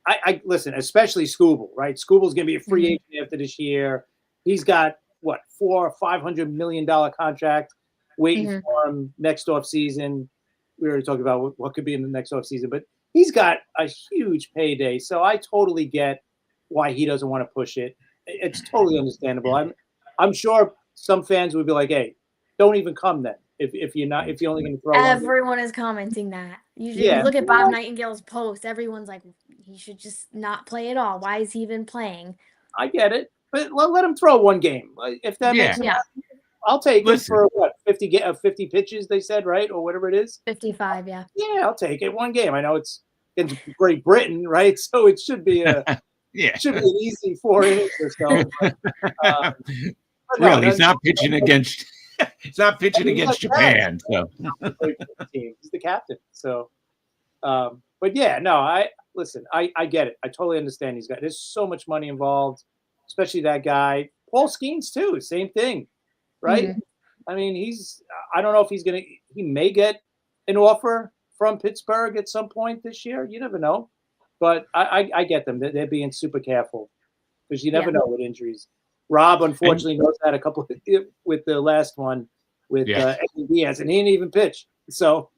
I listen, especially Skubal, right? Skubal's going to be a free agent after this year. He's got $400 or $500 million contract waiting for him next off season. We already talked about what could be in the next off season, but he's got a huge payday. So I totally get why he doesn't want to push it. It's totally understandable. I'm sure some fans would be like, "Hey, don't even come then. If you're only going to throw." Everyone is commenting that. You look at Bob Nightingale's post. Everyone's like, he should just not play at all. Why is he even playing? I get it. But let him throw one game. If that makes sense, I'll take it for 50 pitches, they said, right? Or whatever it is. 55, yeah. Yeah, I'll take it. One game. I know it's in Great Britain, right? So it should be should be an easy 4 innings or so. But really, he's not pitching against Japan. So he's the captain. So but yeah, no, I get it. I totally understand these guys. There's so much money involved. Especially that guy, Paul Skeens too. Same thing, right? I mean, I don't know if he may get an offer from Pittsburgh at some point this year. You never know. But I get them. They're being super careful because you never know with injuries. Rob, unfortunately, knows that a couple with the last one with Edwin Diaz, and he didn't even pitch. So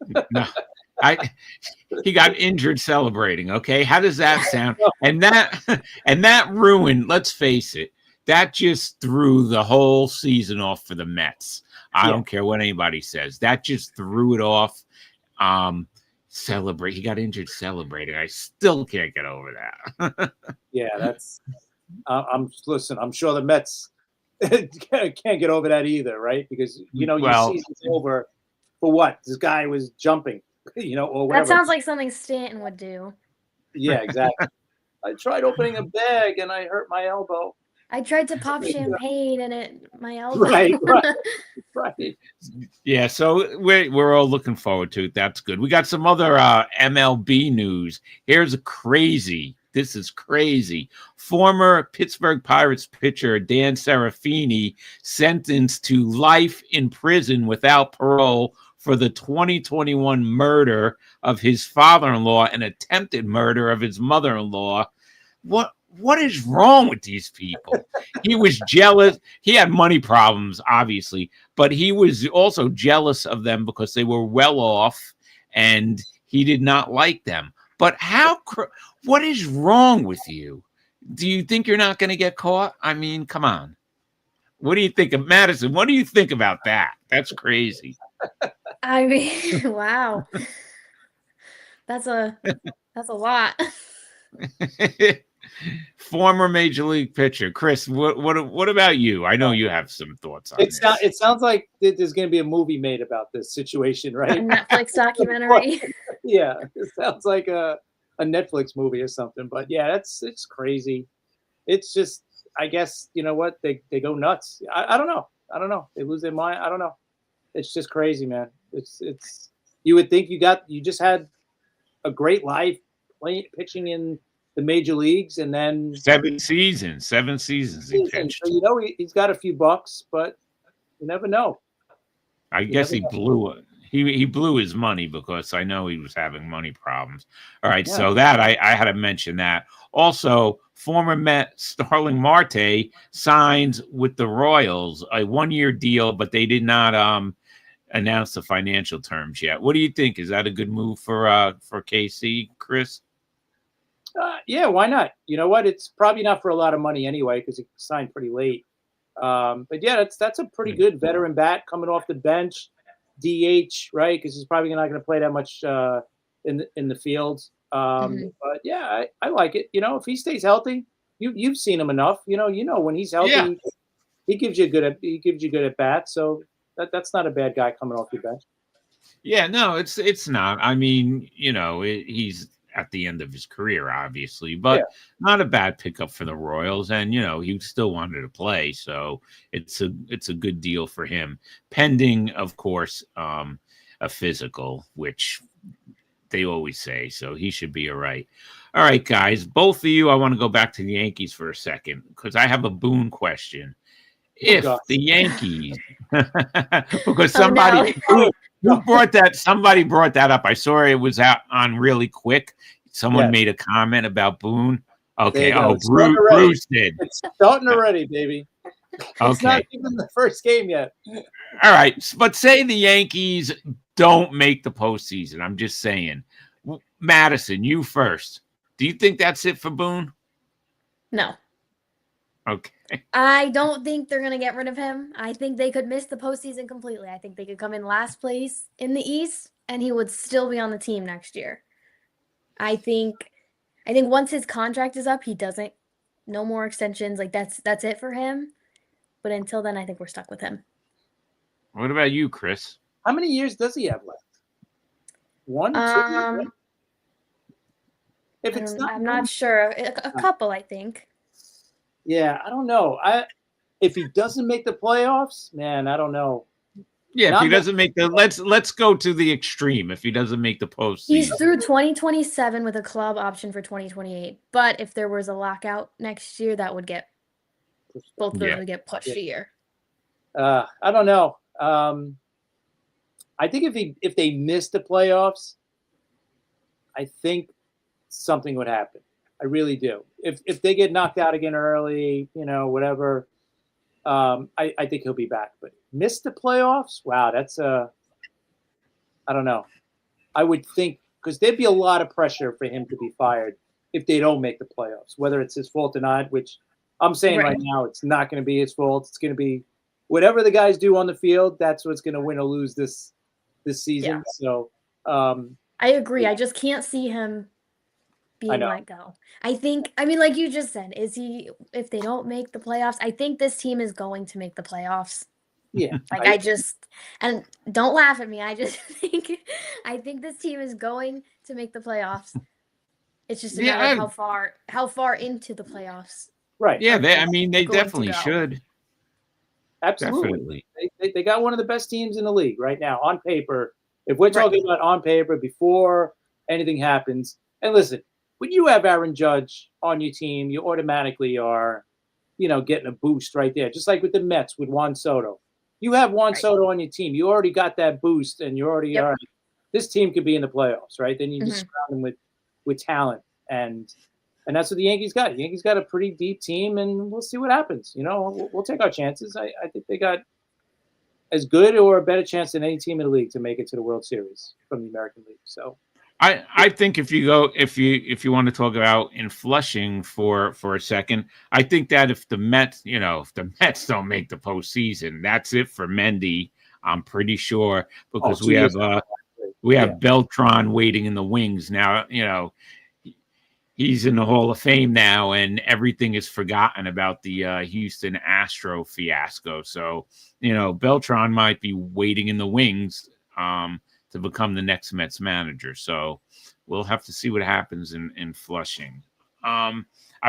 He got injured celebrating. Okay, how does that sound? And that ruined. Let's face it, that just threw the whole season off for the Mets. I don't care what anybody says. That just threw it off. Celebrate. He got injured celebrating. I still can't get over that. Yeah, that's. Listen. I'm sure the Mets can't get over that either, right? Because your season's over for what? This guy was jumping, or whatever. That sounds like something Stanton would do. Yeah, exactly. I tried opening a bag and I hurt my elbow. I tried to pop champagne and my elbow. Right. Yeah, so we're all looking forward to it. That's good. We got some other MLB news. Here's this is crazy. Former Pittsburgh Pirates pitcher Dan Serafini sentenced to life in prison without parole for the 2021 murder of his father-in-law and attempted murder of his mother-in-law. What is wrong with these people? He was jealous. He had money problems, obviously, but he was also jealous of them because they were well off and he did not like them. But what is wrong with you? Do you think you're not going to get caught? I mean, come on. What do you think of Madison? What do you think about that? That's crazy. I mean, wow. That's a lot. Former major league pitcher Chris, what about you? I know you have some thoughts on this. It sounds like there's going to be a movie made about this situation, right? A Netflix documentary. Yeah, it sounds like a Netflix movie or something. But yeah, it's crazy. It's just, I guess, you know what, they go nuts. I don't know. They lose their mind. I don't know. It's just crazy, man. It's you would think you just had a great life pitching in the major leagues, and then 7 seasons he pitched. So, he's got a few bucks, but you never know. I guess he blew it. He blew his money because I know he was having money problems. All right, so that I had to mention that. Also, former Met Starling Marte signed with the Royals a 1-year deal, but they did not announce the financial terms yet. What do you think? Is that a good move for KC, Chris? Yeah, why not? You know what? It's probably not for a lot of money anyway because he signed pretty late. But yeah, that's a pretty good veteran bat coming off the bench, DH, right? Because he's probably not going to play that much in the field. But yeah, I like it. If he stays healthy, you've seen him enough. When he's healthy, he gives you good at bat. So that's not a bad guy coming off your bench. Yeah, no, it's not. I mean, he's at the end of his career, obviously, but not a bad pickup for the Royals. And, he still wanted to play. So it's a good deal for him, pending, of course, a physical, which they always say. So he should be all right. All right, guys, both of you, I want to go back to the Yankees for a second because I have a Boone question. If the Yankees, because somebody somebody brought that up. I saw it was out on really quick. Someone made a comment about Boone. Okay. Oh, Bruce did. It's starting already, baby. It's not even the first game yet. All right. But say the Yankees don't make the postseason. I'm just saying. Madison, you first. Do you think that's it for Boone? No. Okay. I don't think they're going to get rid of him. I think they could miss the postseason completely. I think they could come in last place in the East, and he would still be on the team next year. I think once his contract is up, he doesn't. No more extensions. Like that's it for him. But until then, I think we're stuck with him. What about you, Chris? How many years does he have left? 1, 2 years? If it's not, I'm not sure. A couple, I think. Yeah, I don't know. If he doesn't make the playoffs, man, I don't know. Yeah, if he doesn't make the let's go to the extreme. If he doesn't make the postseason, he's through 2027 with a club option for 2028. But if there was a lockout next year, that would get both of those would get pushed a year. I don't know. I think if they miss the playoffs, I think something would happen. I really do. If they get knocked out again early, whatever, I think he'll be back. But miss the playoffs? Wow, that's I don't know. I would think, because there'd be a lot of pressure for him to be fired if they don't make the playoffs, whether it's his fault or not, which I'm saying right now it's not going to be his fault. It's going to be whatever the guys do on the field, that's what's going to win or lose this season. So I agree. I just can't see him being let go. I mean, like you just said, if they don't make the playoffs, I think this team is going to make the playoffs. Yeah. Like and don't laugh at me. I just think this team is going to make the playoffs. It's just a matter of how far into the playoffs. Right. Yeah, they definitely should. Absolutely. Definitely. They got one of the best teams in the league right now on paper. If we're talking about on paper before anything happens, and listen, when you have Aaron Judge on your team, you automatically are, getting a boost right there. Just like with the Mets with Juan Soto. You have Juan Soto on your team. You already got that boost, and you already are. This team could be in the playoffs, right? Then you just surround them with talent, and that's what the Yankees got. The Yankees got a pretty deep team, and we'll see what happens. We'll take our chances. I think they got as good or a better chance than any team in the league to make it to the World Series from the American League. So I think if you want to talk about in Flushing for a second, I think that if the Mets don't make the postseason, that's it for Mendy. I'm pretty sure, because we have Beltran waiting in the wings now. He's in the Hall of Fame now, and everything is forgotten about the Houston Astro fiasco. So, Beltran might be waiting in the wings to become the next Mets manager. So we'll have to see what happens in Flushing. I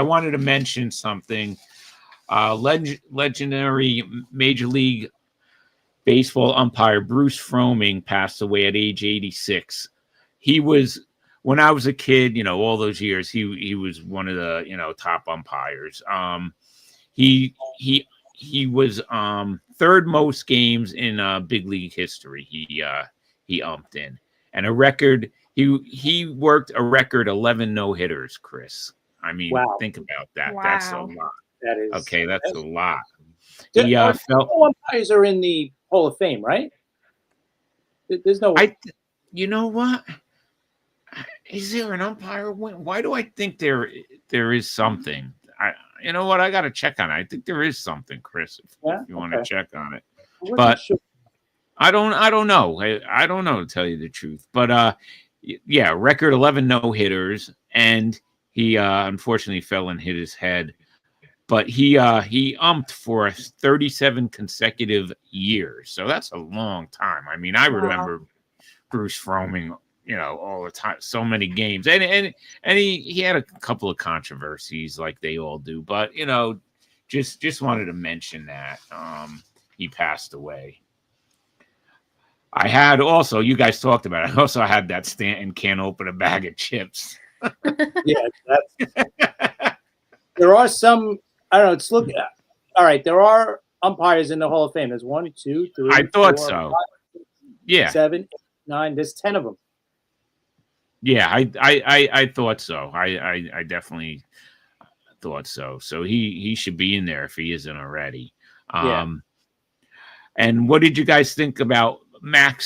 wanted to mention something. Legendary Major League Baseball umpire Bruce Froemming passed away at age 86. He was, when I was a kid, all those years, he was one of the, top umpires. He was third most games in big league history. He umped in, and a record. He worked a record 11 no-hitters, Chris. I mean, think about that. Wow. That's a lot. That is okay. That's a lot. Umpires are in the Hall of Fame, right? There's no. You know what? Is there an umpire? Why do I think there is something? You know what? I got to check on it. I think there is something, Chris. If you want to check on it, but I don't know. I don't know, to tell you the truth. But record 11 no-hitters, and he unfortunately fell and hit his head. But he umped for 37 consecutive years, so that's a long time. I mean, I remember Bruce Froemming, all the time, so many games, and he had a couple of controversies like they all do. But just wanted to mention that he passed away. I had also, you guys talked about it, I also had that Stanton can't open a bag of chips. There are some, I don't know, all right, there are umpires in the Hall of Fame. There's 1, 2, 3, I thought 4, so. 5, 6, 7, 8, 9, there's 10 of them. Yeah, I thought so. I definitely thought so. So he should be in there if he isn't already. And what did you guys think about Mad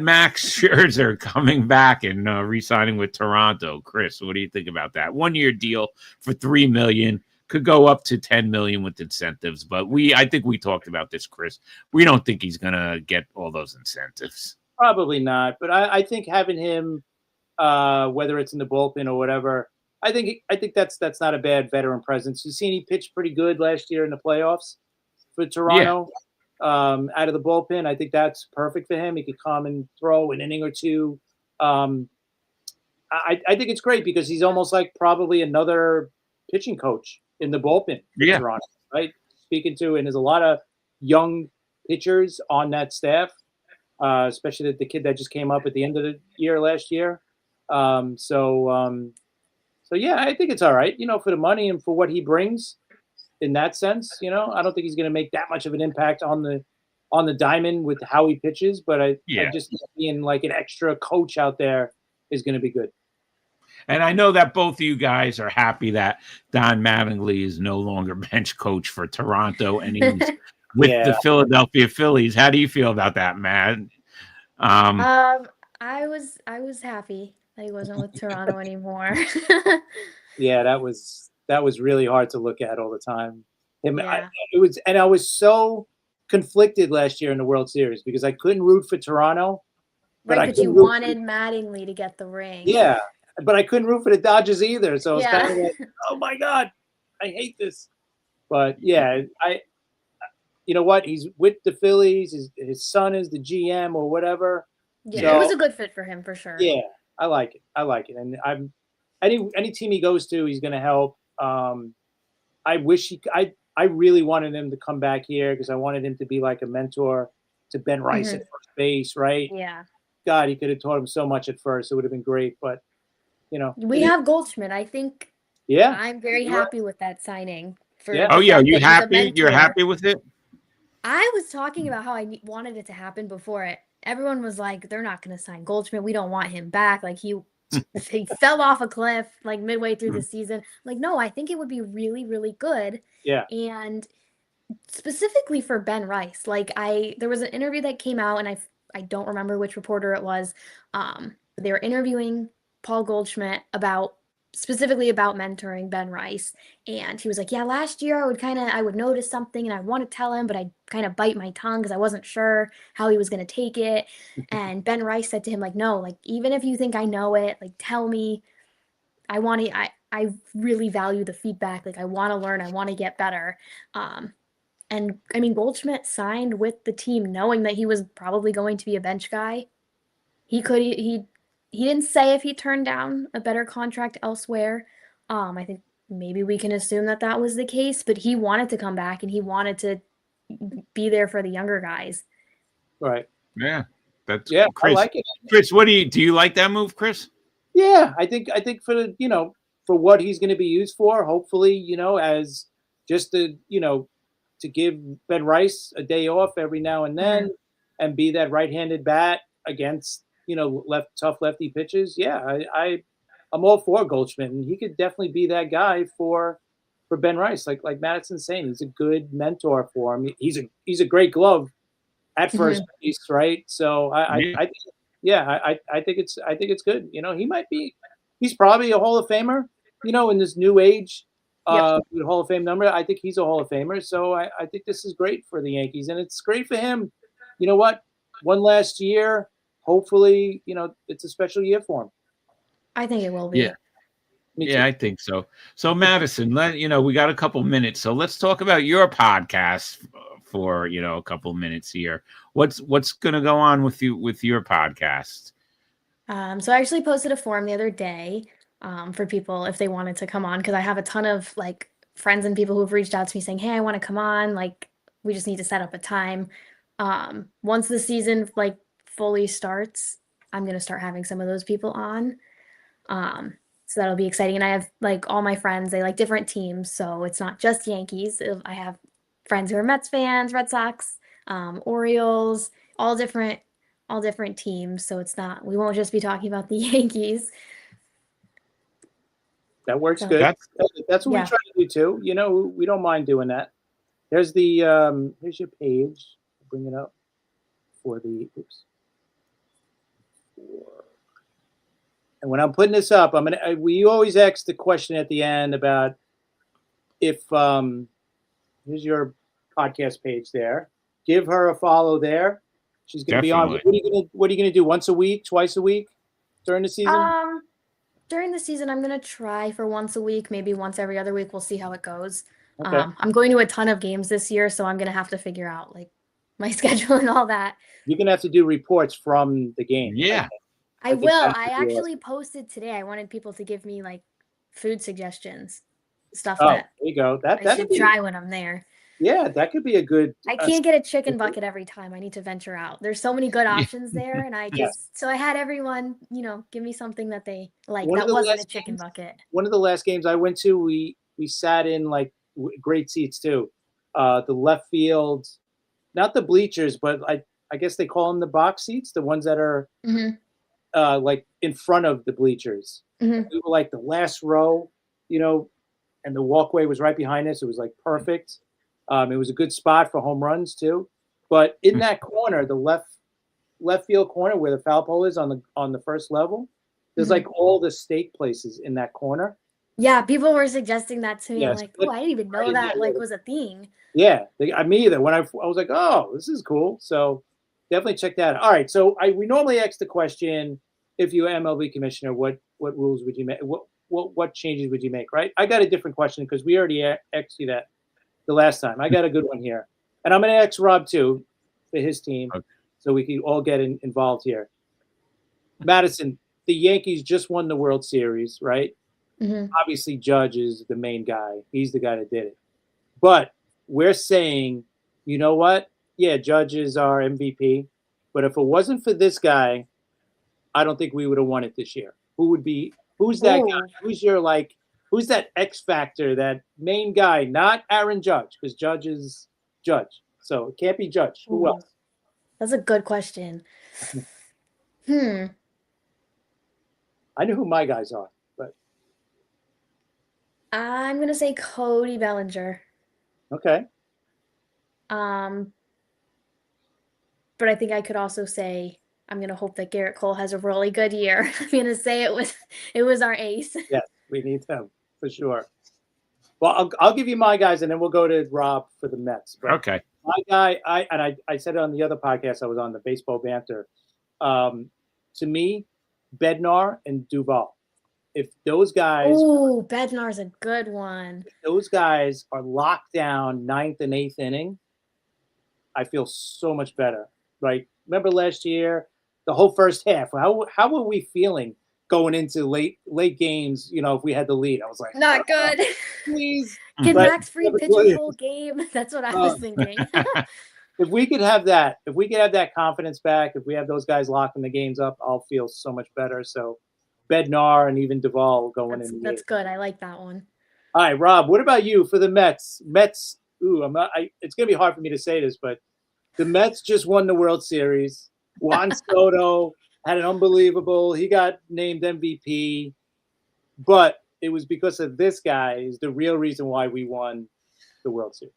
Max Scherzer coming back and re-signing with Toronto? Chris, what do you think about that? 1-year deal for $3 million, could go up to $10 million with incentives, but I think we talked about this, Chris. We don't think he's gonna get all those incentives. Probably not, but I think having him, whether it's in the bullpen or whatever, I think that's not a bad veteran presence. You've seen he pitched pretty good last year in the playoffs for Toronto. Yeah. Out of the bullpen, I think that's perfect for him. He could come and throw an inning or two. I think it's great because he's almost like probably another pitching coach in the bullpen in Toronto, right? Speaking to, and there's a lot of young pitchers on that staff, especially the kid that just came up at the end of the year last year. So yeah, I think it's all right, for the money and for what he brings. In that sense, I don't think he's going to make that much of an impact on the diamond with how he pitches, but I just being like an extra coach out there is going to be good. And I know that both of you guys are happy that Don Mattingly is no longer bench coach for Toronto and he's with the Philadelphia Phillies. How do you feel about that, Matt? I was happy that he wasn't with Toronto anymore. Yeah, that was really hard to look at all the time. Yeah. I was so conflicted last year in the World Series because I couldn't root for Toronto, but Right, I but you couldn't root for, wanted Mattingly to get the ring. yeah, but I couldn't root for the Dodgers either. So it's kind Yeah. of like, oh my God, I hate this. But yeah, you know what? He's with the Phillies. His son is the GM or whatever. Yeah, it was So a good fit for him for sure. yeah, I like it. I like it, and I'm any team he goes to, he's going to help. I wish I really wanted him to come back here because I wanted him to be like a mentor to Ben Rice at first base, right? Yeah. God, he could have taught him so much at first. It would have been great, but We have Goldschmidt. I think yeah, I'm very you're right. happy with that signing for Yeah. the Oh yeah, fact you that he's a happy? You're mentor. happy with it? I was talking about how I wanted it to happen before it. Everyone was like, they're not going to sign Goldschmidt. We don't want him back. Like he fell off a cliff like midway through the season. Like, no, I think it would be really, really good. Yeah. And specifically for Ben Rice, like there was an interview that came out, and I don't remember which reporter it was. They were interviewing Paul Goldschmidt specifically about mentoring Ben Rice, and he was like, yeah, last year I would notice something and I want to tell him, but I'd kind of bite my tongue because I wasn't sure how he was going to take it. And Ben Rice said to him, like, no, like, even if you think I know it, like, tell me. I really value the feedback. Like, I want to learn, I want to get better. And I mean, Goldschmidt signed with the team knowing that he was probably going to be a bench guy. He didn't say if he turned down a better contract elsewhere. I think maybe we can assume that was the case, but he wanted to come back and he wanted to be there for the younger guys. Right. Yeah. That's I Chris. like it. Chris, do you like that move, Chris? Yeah, I think for the for what he's going to be used for, hopefully, as just to give Ben Rice a day off every now and then and be that right-handed bat against, tough lefty pitches. Yeah, I'm all for Goldschmidt, and he could definitely be that guy for Ben Rice. Like Madison's saying, he's a good mentor for him. He's a great glove at first base, right? So I think it's good. He's probably a Hall of Famer, in this new age with Hall of Fame number. I think he's a Hall of Famer. So I think this is great for the Yankees, and it's great for him. You know what? One last year, hopefully, it's a special year for him. I think it will be. Yeah. Yeah, I think so. So Madison, we got a couple minutes. So let's talk about your podcast for, a couple minutes here. What's going to go on with your podcast? So I actually posted a form the other day for people if they wanted to come on, because I have a ton of like friends and people who've reached out to me saying, hey, I want to come on. Like, we just need to set up a time. Once the season like fully starts, I'm going to start having some of those people on. So that'll be exciting. And I have like all my friends, they like different teams. So it's not just Yankees. I have friends who are Mets fans, Red Sox, Orioles, all different teams. So we won't just be talking about the Yankees. That works good. That's what we try to do too. We don't mind doing that. Here's here's your page. Bring it up for the And when I'm putting this up, we always ask the question at the end about if here's your podcast page there. Give her a follow there. She's going to be on. What are you going to do? Once a week, twice a week during the season? During the season, I'm going to try for once a week, maybe once every other week. We'll see how it goes. Okay. I'm going to a ton of games this year, so I'm going to have to figure out like my schedule and all that. You're going to have to do reports from the game. Yeah. I will. I actually posted today. I wanted people to give me like food suggestions, stuff that there you go. I should try when I'm there. Yeah, that could be a good. I can't get a chicken bucket every time. I need to venture out. There's so many good options there, and so I had everyone, give me something that they like. That wasn't a chicken bucket. One of the last games I went to, we sat in like great seats too. The left field, not the bleachers, but I guess they call them the box seats, the ones that are. Like in front of the bleachers. We were like the last row, and the walkway was right behind us. It was like perfect. It was a good spot for home runs too. But in that corner, the left left field corner where the foul pole is on the first level. There's like all the steak places in that corner. Yeah, people were suggesting that to me. I'm Yes, like, oh, I didn't even know that like was a thing. Yeah, me either. When I was like, oh, this is cool. So definitely check that out. All right, so we normally ask the question, if you were MLB commissioner, what rules would you make? What changes would you make? Right? I got a different question because we already asked you that the last time. I got a good one here, and I'm going to ask Rob too for his team, so we can all get involved here. Madison, the Yankees just won the World Series, right? Mm-hmm. Obviously, Judge is the main guy. He's the guy that did it. But we're saying, you know what? Yeah, Judge is our MVP. But if it wasn't for this guy, I don't think we would have won it this year. Who's that guy? Who's that X factor, that main guy, not Aaron Judge, because Judge is Judge. So it can't be Judge. Who else? That's a good question. I know who my guys are, but I'm going to say Cody Bellinger. Okay. But I think I could also say I'm going to hope that Garrett Cole has a really good year. I'm going to say it was our ace. Yes, we need them for sure. Well, I'll give you my guys, and then we'll go to Rob for the Mets. But okay. My guy, I said it on the other podcast I was on, the Baseball Banter. To me, Bednar and Duvall. If those guys, Bednar's a good one. If those guys are locked down 9th and 8th inning, I feel so much better. Right? Remember last year, the whole first half. How were we feeling going into late games? You know, if we had the lead, I was like, not good. Please, can Max Fried pitch a whole game? That's what I was thinking. If we could have that confidence back, if we have those guys locking the games up, I'll feel so much better. So Bednar and even Duvall going in. That's good. I like that one. All right, Rob, what about you for the Mets? Mets, it's going to be hard for me to say this, but the Mets just won the World Series. Juan Soto had an unbelievable, he got named MVP, but it was because of this guy is the real reason why we won the World Series.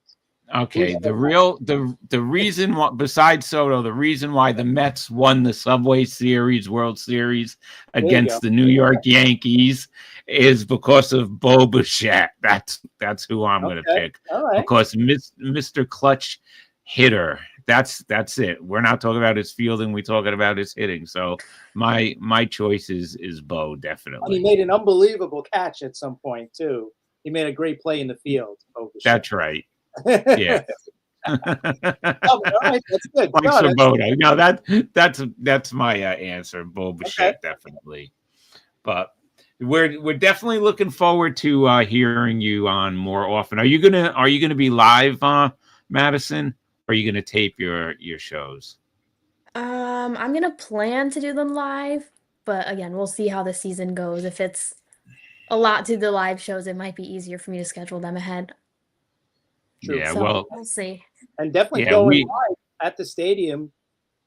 Okay, the reason why, besides Soto, the reason why the Mets won the Subway Series, World Series against the New York Yankees is because of Bo Bichette. That's who I'm going to pick. All right. Because Mr. Clutch hitter. That's it. We're not talking about his fielding. We're talking about his hitting. So my choice is Bo, definitely. And he made an unbelievable catch at some point too. He made a great play in the field. That's right. Yeah. All right, that's good. No, that's my answer. Bo Bichette, definitely. But we're definitely looking forward to hearing you on more often. Are you gonna be live, Madison? Or are you gonna tape your shows? I'm gonna plan to do them live, but again, we'll see how the season goes. If it's a lot to the live shows, it might be easier for me to schedule them ahead. True. Yeah, So, well, we'll see. And definitely going live at the stadium,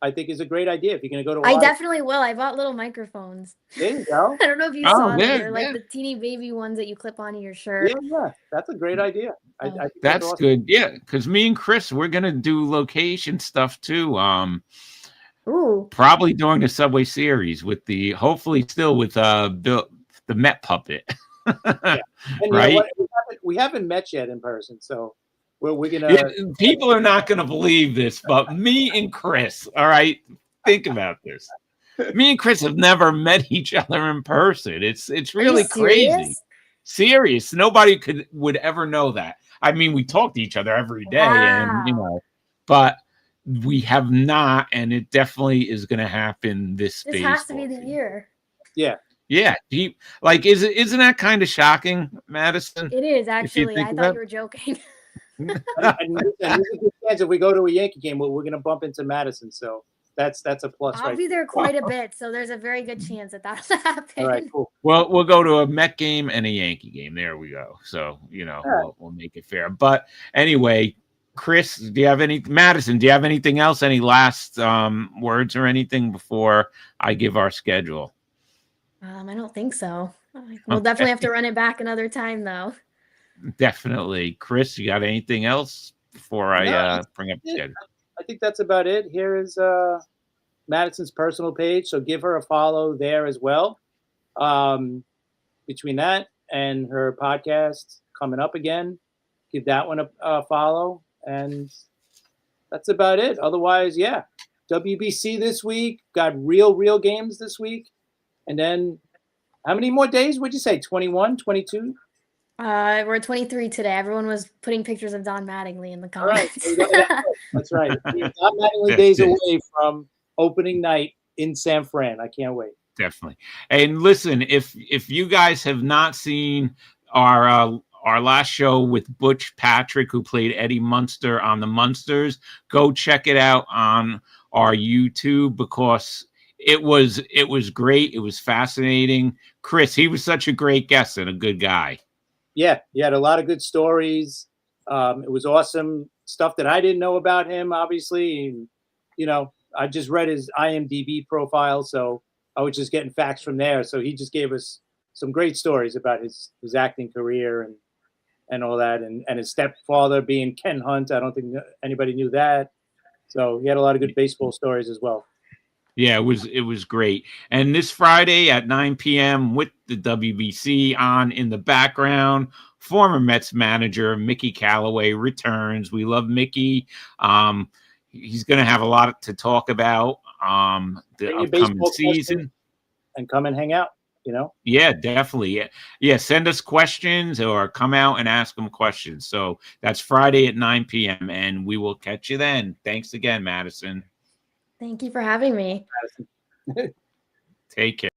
I think is a great idea. If you're going to go to I definitely will. I bought little microphones. There you go. I don't know if you saw them. They're like the teeny baby ones that you clip onto your shirt. Yeah. That's a great idea. I think that's awesome. good. Yeah, because me and Chris, we're going to do location stuff too. Probably during the Subway Series hopefully still with the Met puppet. And right? You know what? We haven't met yet in person, so we're gonna. People are not gonna believe this, but me and Chris. All right, think about this. Me and Chris have never met each other in person. It's really crazy. Serious. Nobody would ever know that. I mean, we talk to each other every day, and but we have not, and it definitely is going to happen this has to be the year. Yeah. Yeah. Isn't that kind of shocking, Madison? It is, actually. I thought you were joking. and if we go to a Yankee game, we're going to bump into Madison. So that's a plus. I'll be there quite a bit. So there's a very good chance that that'll happen. All right, cool. Well, we'll go to a Met game and a Yankee game. There we go. So, we'll make it fair. But anyway, Chris, Madison, do you have anything else? Any last words or anything before I give our schedule? I don't think so. We'll definitely have to run it back another time, though. Definitely. Chris, you got anything else before I bring up the schedule? I think that's about it. Here is Madison's personal page, so give her a follow there as well. Between that and her podcast coming up again, give that one a follow, and that's about it. Otherwise, yeah, WBC this week, got real games this week, and then how many more days would you say? 21, 22? We're 23 today. Everyone was putting pictures of Don Mattingly in the All right, comments. that's right. Not many days away from opening night in San Fran. I can't wait. Definitely. And listen, if you guys have not seen our last show with Butch Patrick, who played Eddie Munster on the Munsters, go check it out on our YouTube, because it was great. It was fascinating. Chris, he was such a great guest and a good guy. Yeah, he had a lot of good stories. It was awesome stuff that I didn't know about him, obviously. And, you know, I just read his IMDb profile, so I was just getting facts from there. So he just gave us some great stories about his acting career and all that, and his stepfather being Ken Hunt. I don't think anybody knew that. So he had a lot of good baseball stories as well. Yeah, it was great. And this Friday at 9 p.m. with the WBC on in the background, former Mets manager Mickey Callaway returns. We love Mickey. He's going to have a lot to talk about the upcoming season. And come and hang out, you know? Yeah, definitely. Yeah, send us questions or come out and ask them questions. So that's Friday at 9 p.m. and we will catch you then. Thanks again, Madison. Thank you for having me. Madison. Take care.